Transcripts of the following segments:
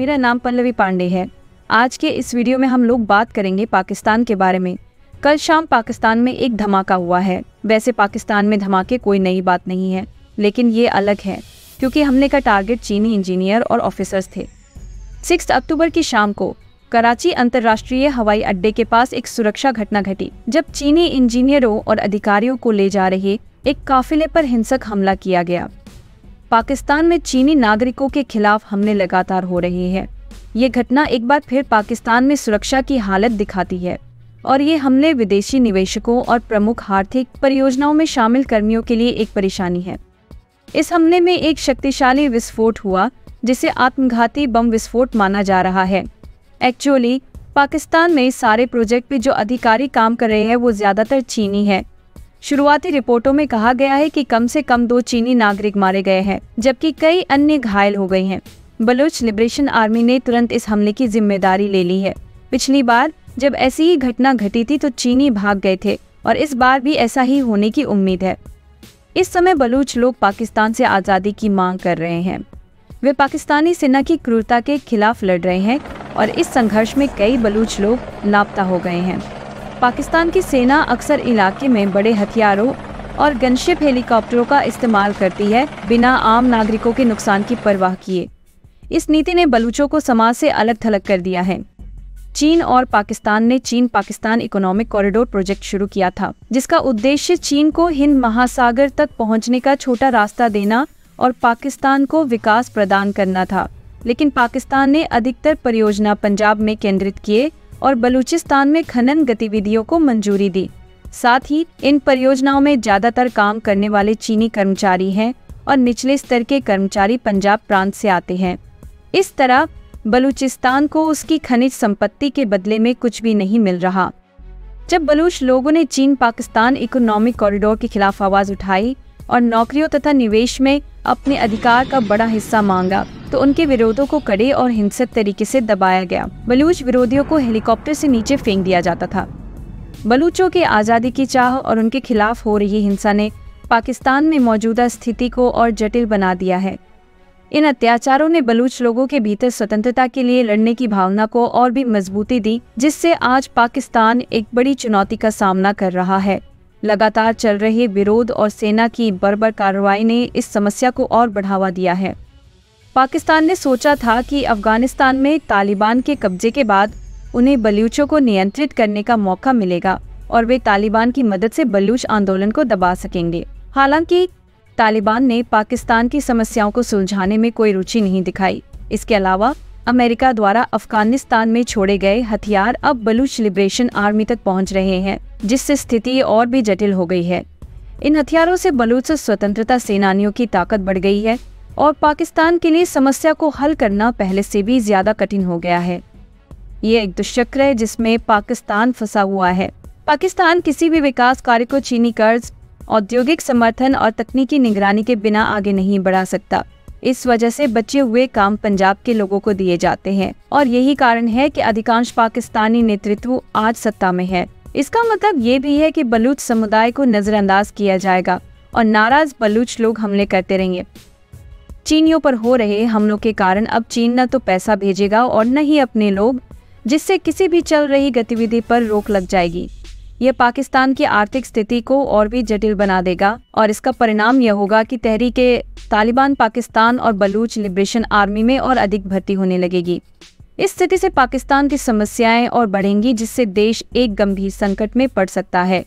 मेरा नाम पल्लवी पांडे है। आज के इस वीडियो में हम लोग बात करेंगे पाकिस्तान के बारे में। कल शाम पाकिस्तान में एक धमाका हुआ है। वैसे पाकिस्तान में धमाके कोई नई बात नहीं है, लेकिन ये अलग है क्योंकि हमले का टारगेट चीनी इंजीनियर और ऑफिसर्स थे। 6 अक्टूबर की शाम को कराची अंतर्राष्ट्रीय हवाई अड्डे के पास एक सुरक्षा घटना घटी, जब चीनी इंजीनियरों और अधिकारियों को ले जा रहे एक काफिले पर हिंसक हमला किया गया। पाकिस्तान में चीनी नागरिकों के खिलाफ हमले लगातार हो रहे हैं। ये घटना एक बार फिर पाकिस्तान में सुरक्षा की हालत दिखाती है और ये हमले विदेशी निवेशकों और प्रमुख आर्थिक परियोजनाओं में शामिल कर्मियों के लिए एक परेशानी है। इस हमले में एक शक्तिशाली विस्फोट हुआ जिसे आत्मघाती बम विस्फोट माना जा रहा है। एक्चुअली पाकिस्तान में सारे प्रोजेक्ट पे जो अधिकारी काम कर रहे हैं वो ज्यादातर चीनी है। शुरुआती रिपोर्टों में कहा गया है कि कम से कम 2 चीनी नागरिक मारे गए हैं, जबकि कई अन्य घायल हो गए हैं। बलूच लिबरेशन आर्मी ने तुरंत इस हमले की जिम्मेदारी ले ली है। पिछली बार जब ऐसी ही घटना घटी थी तो चीनी भाग गए थे और इस बार भी ऐसा ही होने की उम्मीद है। इस समय बलूच लोग पाकिस्तान से आज़ादी की मांग कर रहे हैं। वे पाकिस्तानी सेना की क्रूरता के खिलाफ लड़ रहे हैं और इस संघर्ष में कई बलूच लोग लापता हो गए हैं। पाकिस्तान की सेना अक्सर इलाके में बड़े हथियारों और गनशिप हेलीकॉप्टरों का इस्तेमाल करती है, बिना आम नागरिकों के नुकसान की परवाह किए। इस नीति ने बलूचों को समाज से अलग थलग कर दिया है। चीन और पाकिस्तान ने चीन पाकिस्तान इकोनॉमिक कॉरिडोर प्रोजेक्ट शुरू किया था, जिसका उद्देश्य चीन को हिंद महासागर तक पहुंचने का छोटा रास्ता देना और पाकिस्तान को विकास प्रदान करना था। लेकिन पाकिस्तान ने अधिकतर परियोजना पंजाब में केंद्रित किए और बलूचिस्तान में खनन गतिविधियों को मंजूरी दी। साथ ही इन परियोजनाओं में ज्यादातर काम करने वाले चीनी कर्मचारी हैं और निचले स्तर के कर्मचारी पंजाब प्रांत से आते हैं। इस तरह बलूचिस्तान को उसकी खनिज संपत्ति के बदले में कुछ भी नहीं मिल रहा। जब बलूच लोगों ने चीन पाकिस्तान इकोनॉमिक कॉरिडोर के खिलाफ आवाज उठाई और नौकरियों तथा निवेश में अपने अधिकार का बड़ा हिस्सा मांगा, तो उनके विरोधों को कड़े और हिंसक तरीके से दबाया गया। बलूच विरोधियों को हेलीकॉप्टर से नीचे फेंक दिया जाता था। बलूचों की आज़ादी की चाह और उनके खिलाफ हो रही हिंसा ने पाकिस्तान में मौजूदा स्थिति को और जटिल बना दिया है। इन अत्याचारों ने बलूच लोगों के भीतर स्वतंत्रता के लिए लड़ने की भावना को और भी मजबूती दी, जिससे आज पाकिस्तान एक बड़ी चुनौती का सामना कर रहा है। लगातार चल रहे विरोध और सेना की बर्बर कार्रवाई ने इस समस्या को और बढ़ावा दिया है। पाकिस्तान ने सोचा था कि अफगानिस्तान में तालिबान के कब्जे के बाद उन्हें बलूचों को नियंत्रित करने का मौका मिलेगा और वे तालिबान की मदद से बलूच आंदोलन को दबा सकेंगे। हालांकि तालिबान ने पाकिस्तान की समस्याओं को सुलझाने में कोई रुचि नहीं दिखाई। इसके अलावा अमेरिका द्वारा अफगानिस्तान में छोड़े गए हथियार अब बलूच लिबरेशन आर्मी तक पहुंच रहे हैं, जिससे स्थिति और भी जटिल हो गई है। इन हथियारों से बलूच स्वतंत्रता सेनानियों की ताकत बढ़ गई है और पाकिस्तान के लिए समस्या को हल करना पहले से भी ज्यादा कठिन हो गया है। ये एक दुष्चक्र है जिसमें पाकिस्तान फंसा हुआ है। पाकिस्तान किसी भी विकास कार्य को चीनी कर्ज, औद्योगिक समर्थन और तकनीकी निगरानी के बिना आगे नहीं बढ़ा सकता। इस वजह से बचे हुए काम पंजाब के लोगों को दिए जाते हैं और यही कारण है कि अधिकांश पाकिस्तानी नेतृत्व आज सत्ता में है। इसका मतलब ये भी है कि बलूच समुदाय को नजरअंदाज किया जाएगा और नाराज बलूच लोग हमले करते रहेंगे। चीनियों पर हो रहे हमलों के कारण अब चीन न तो पैसा भेजेगा और न ही अपने लोग, जिससे किसी भी चल रही गतिविधि पर रोक लग जाएगी। यह पाकिस्तान की आर्थिक स्थिति को और भी जटिल बना देगा और इसका परिणाम यह होगा कि तहरीके तालिबान पाकिस्तान और बलूच लिबरेशन आर्मी में और अधिक भर्ती होने लगेगी। इस स्थिति से पाकिस्तान की समस्याएं और बढ़ेंगी, जिससे देश एक गंभीर संकट में पड़ सकता है।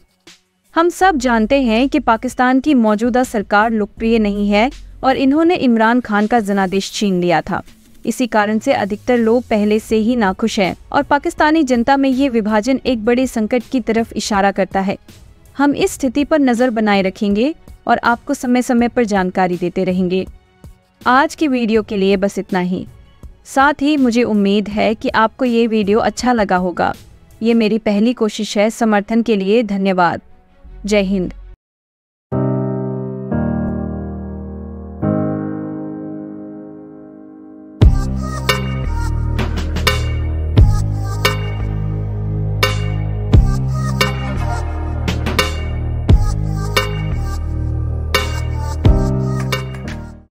हम सब जानते हैं कि पाकिस्तान की मौजूदा सरकार लोकप्रिय नहीं है और इन्होंने इमरान खान का जनादेश छीन लिया था। इसी कारण से अधिकतर लोग पहले से ही नाखुश हैं और पाकिस्तानी जनता में ये विभाजन एक बड़े संकट की तरफ इशारा करता है। हम इस स्थिति पर नजर बनाए रखेंगे और आपको समय समय पर जानकारी देते रहेंगे। आज की वीडियो के लिए बस इतना ही। साथ ही मुझे उम्मीद है कि आपको ये वीडियो अच्छा लगा होगा। ये मेरी पहली कोशिश है। समर्थन के लिए धन्यवाद। जय हिंद।